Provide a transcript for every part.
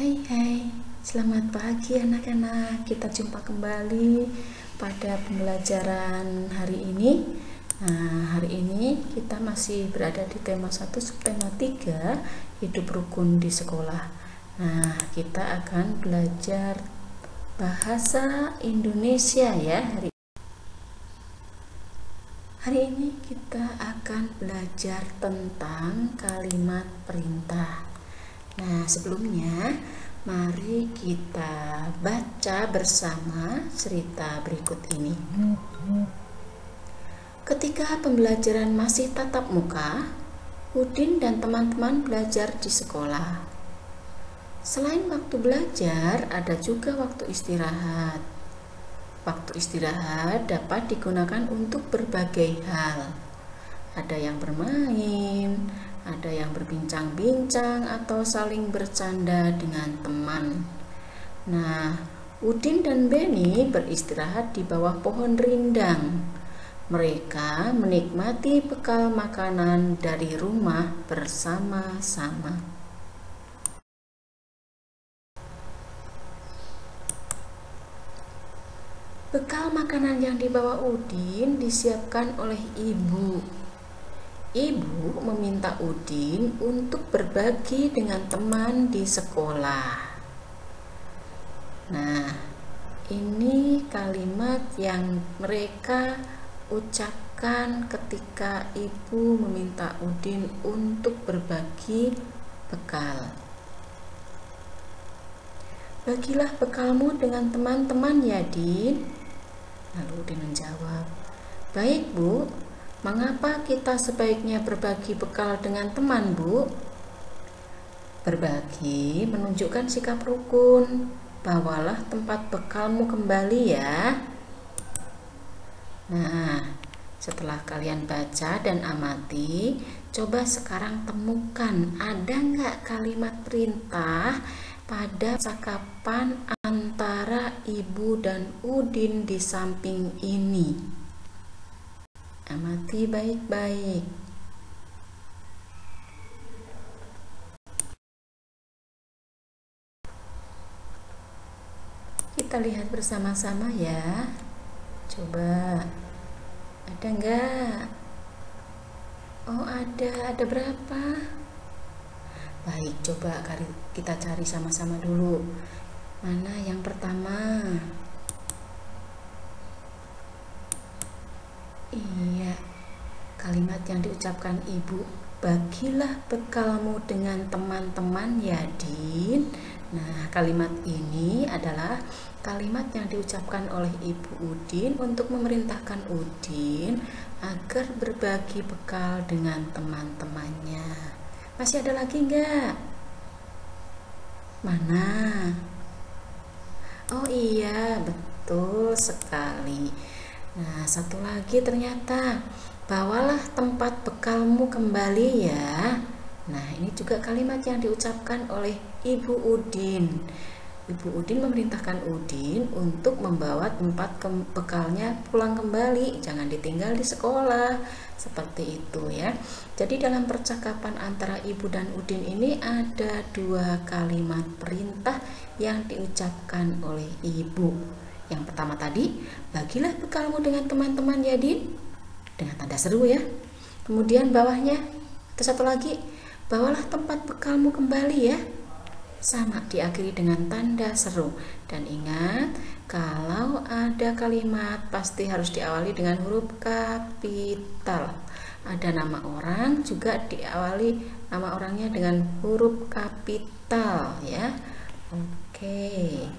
Hai hai, selamat pagi anak-anak. Kita jumpa kembali pada pembelajaran hari ini. Nah, hari ini kita masih berada di tema 1 subtema 3, hidup rukun di sekolah. Nah, kita akan belajar bahasa Indonesia ya hari ini kita akan belajar tentang kalimat perintah. Nah, sebelumnya mari kita baca bersama cerita berikut ini. Ketika pembelajaran masih tatap muka, Udin dan teman-teman belajar di sekolah. Selain waktu belajar, ada juga waktu istirahat. Waktu istirahat dapat digunakan untuk berbagai hal. Ada yang bermain, ada yang berbincang-bincang atau saling bercanda dengan teman. Nah, Udin dan Beni beristirahat di bawah pohon rindang. Mereka menikmati bekal makanan dari rumah bersama-sama. Bekal makanan yang dibawa Udin disiapkan oleh ibu. Ibu meminta Udin untuk berbagi dengan teman di sekolah. Nah, ini kalimat yang mereka ucapkan ketika ibu meminta Udin untuk berbagi bekal. Bagilah bekalmu dengan teman-teman ya, Din. Lalu Udin menjawab, "Baik, Bu. Mengapa kita sebaiknya berbagi bekal dengan teman, Bu?" Berbagi menunjukkan sikap rukun. Bawalah tempat bekalmu kembali ya. Nah, setelah kalian baca dan amati, coba sekarang temukan ada nggak kalimat perintah pada percakapan antara ibu dan Udin di samping ini. Amati baik-baik. Kita lihat bersama-sama ya. Coba, ada enggak? Oh, ada berapa? Baik, coba kita cari sama-sama dulu. Mana yang pertama? Iya, kalimat yang diucapkan ibu, bagilah bekalmu dengan teman-teman ya, Din. Nah, kalimat ini adalah kalimat yang diucapkan oleh ibu Udin untuk memerintahkan Udin agar berbagi bekal dengan teman-temannya. Masih ada lagi enggak? Mana? Oh iya, betul sekali. Nah, satu lagi ternyata, bawalah tempat bekalmu kembali ya. Nah, ini juga kalimat yang diucapkan oleh Ibu Udin. Ibu Udin memerintahkan Udin untuk membawa tempat bekalnya pulang kembali, jangan ditinggal di sekolah. Seperti itu ya. Jadi dalam percakapan antara ibu dan Udin ini ada dua kalimat perintah yang diucapkan oleh ibu. Yang pertama tadi, bagilah bekalmu dengan teman-teman ya, Din, dengan tanda seru ya. Kemudian bawahnya itu satu lagi, bawalah tempat bekalmu kembali ya, sama diakhiri dengan tanda seru. Dan ingat, kalau ada kalimat pasti harus diawali dengan huruf kapital. Ada nama orang juga diawali nama orangnya dengan huruf kapital ya. Oke.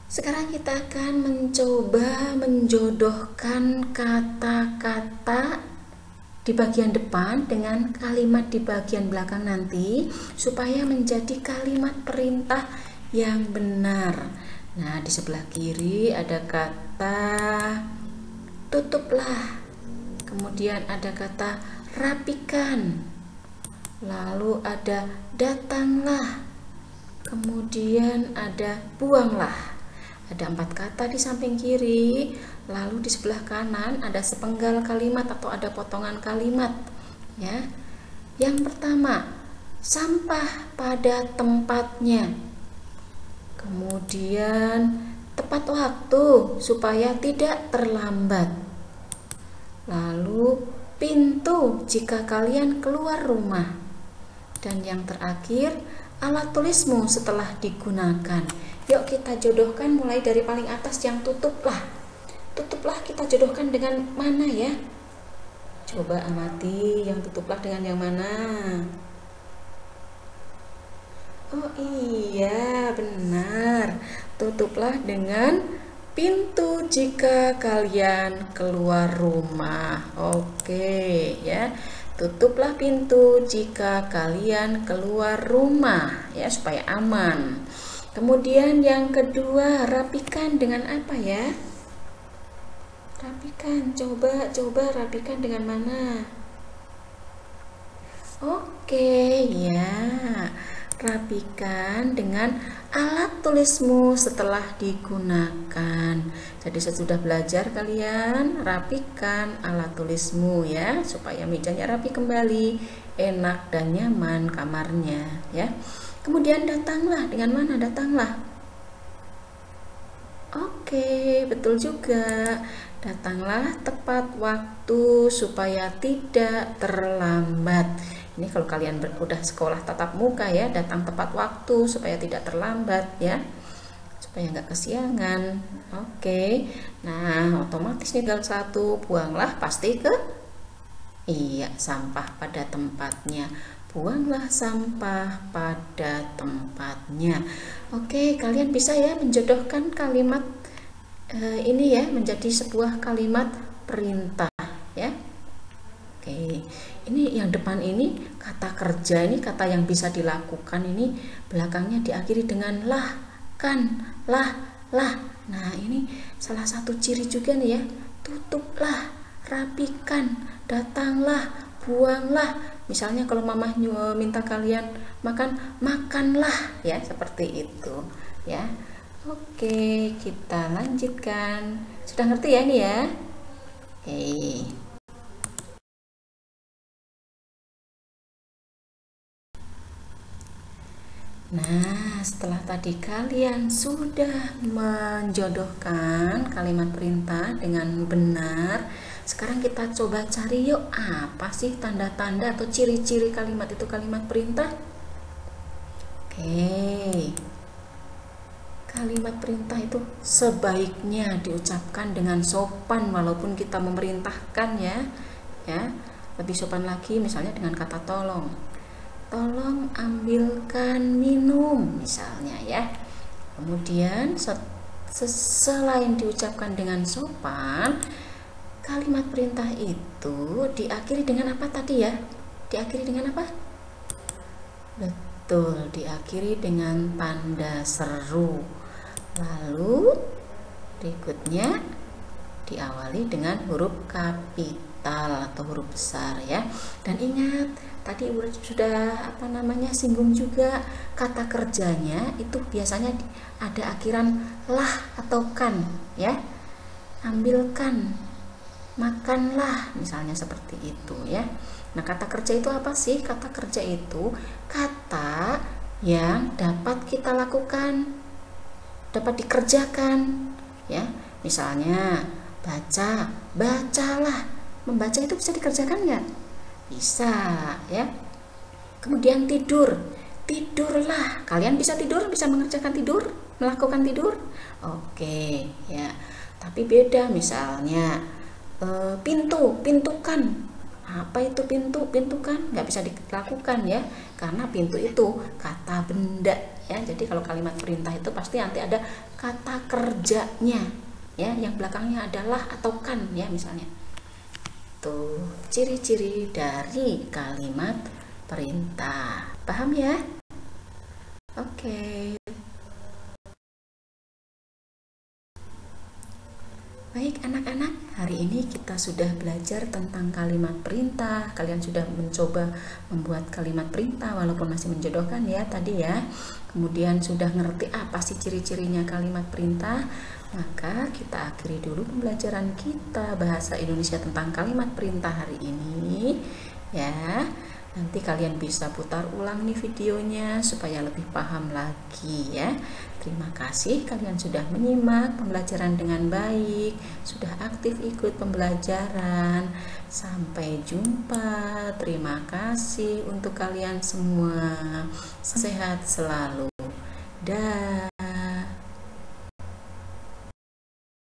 Sekarang kita akan mencoba menjodohkan kata-kata di bagian depan dengan kalimat di bagian belakang nanti supaya menjadi kalimat perintah yang benar. Nah, di sebelah kiri ada kata tutuplah, kemudian ada kata rapikan, lalu ada datanglah, kemudian ada buanglah. Ada 4 kata di samping kiri, lalu di sebelah kanan ada sepenggal kalimat atau ada potongan kalimat. ya. Yang pertama, sampah pada tempatnya. Kemudian tepat waktu supaya tidak terlambat. Lalu pintu jika kalian keluar rumah. Dan yang terakhir, alat tulismu setelah digunakan. Yuk kita jodohkan mulai dari paling atas yang tutuplah. Tutuplah kita jodohkan dengan mana ya? Coba amati yang tutuplah dengan yang mana. Oh iya, benar. Tutuplah dengan pintu jika kalian keluar rumah. Oke, ya. Tutuplah pintu jika kalian keluar rumah, ya, supaya aman. Kemudian yang kedua, rapikan dengan apa ya? Rapikan, coba rapikan dengan mana? Oke, ya. Rapikan dengan alat tulismu setelah digunakan. Jadi sesudah belajar kalian rapikan alat tulismu ya, supaya mejanya rapi kembali, enak dan nyaman kamarnya ya. Kemudian datanglah, dengan mana datanglah? Oke, betul juga. Datanglah tepat waktu supaya tidak terlambat. Ini kalau kalian udah sekolah tatap muka ya, datang tepat waktu supaya tidak terlambat ya, supaya nggak kesiangan. Oke, nah otomatis nih tinggal satu, buanglah pasti ke sampah pada tempatnya. Buanglah sampah pada tempatnya. Oke, kalian bisa ya menjodohkan kalimat ini ya menjadi sebuah kalimat perintah ya. Oke, ini yang depan ini kata kerja, ini kata yang bisa dilakukan, ini belakangnya diakhiri dengan lah, kan, lah. Nah ini salah satu ciri juga nih ya. Tutuplah, rapikan, datanglah, buanglah. Misalnya kalau mamah minta kalian makan, makanlah ya, seperti itu ya. Oke, kita lanjutkan. Sudah ngerti ya ini ya? Oke. Nah, setelah tadi kalian sudah menjodohkan kalimat perintah dengan benar, sekarang kita coba cari yuk, apa sih tanda-tanda atau ciri-ciri kalimat itu kalimat perintah? Oke. Kalimat perintah itu sebaiknya diucapkan dengan sopan walaupun kita memerintahkan ya. Ya, lebih sopan lagi misalnya dengan kata tolong. Tolong ambilkan minum misalnya ya. Kemudian selain diucapkan dengan sopan, kalimat perintah itu diakhiri dengan apa tadi ya? Diakhiri dengan apa? Betul, diakhiri dengan tanda seru. Lalu berikutnya diawali dengan huruf kapital atau huruf besar ya. Dan ingat, tadi sudah singgung juga, kata kerjanya itu biasanya ada akhiran lah atau kan ya. Ambilkan, makanlah misalnya seperti itu ya. Nah, kata kerja itu apa sih? Kata kerja itu kata yang dapat kita lakukan, dapat dikerjakan ya. Misalnya baca, bacalah. Membaca itu bisa dikerjakan nggak? Bisa ya. Kemudian tidur, tidurlah. Kalian bisa tidur, bisa mengerjakan tidur, melakukan tidur. Oke ya. Tapi beda misalnya pintu, pintukan. Apa itu pintu? Pintukan nggak bisa dilakukan ya, karena pintu itu kata benda ya. Jadi kalau kalimat perintah itu pasti nanti ada kata kerjanya ya, yang belakangnya adalah atau kan ya misalnya. Tuh ciri-ciri dari kalimat perintah. Paham ya? Oke. Baik anak-anak, hari ini kita sudah belajar tentang kalimat perintah. Kalian sudah mencoba membuat kalimat perintah walaupun masih menjodohkan ya tadi ya. Kemudian sudah ngerti apa sih ciri-cirinya kalimat perintah. Maka kita akhiri dulu pembelajaran kita bahasa Indonesia tentang kalimat perintah hari ini. ya. Nanti kalian bisa putar ulang nih videonya supaya lebih paham lagi ya. Terima kasih kalian sudah menyimak pembelajaran dengan baik, sudah aktif ikut pembelajaran. Sampai jumpa. Terima kasih untuk kalian semua. Sehat selalu. Dah.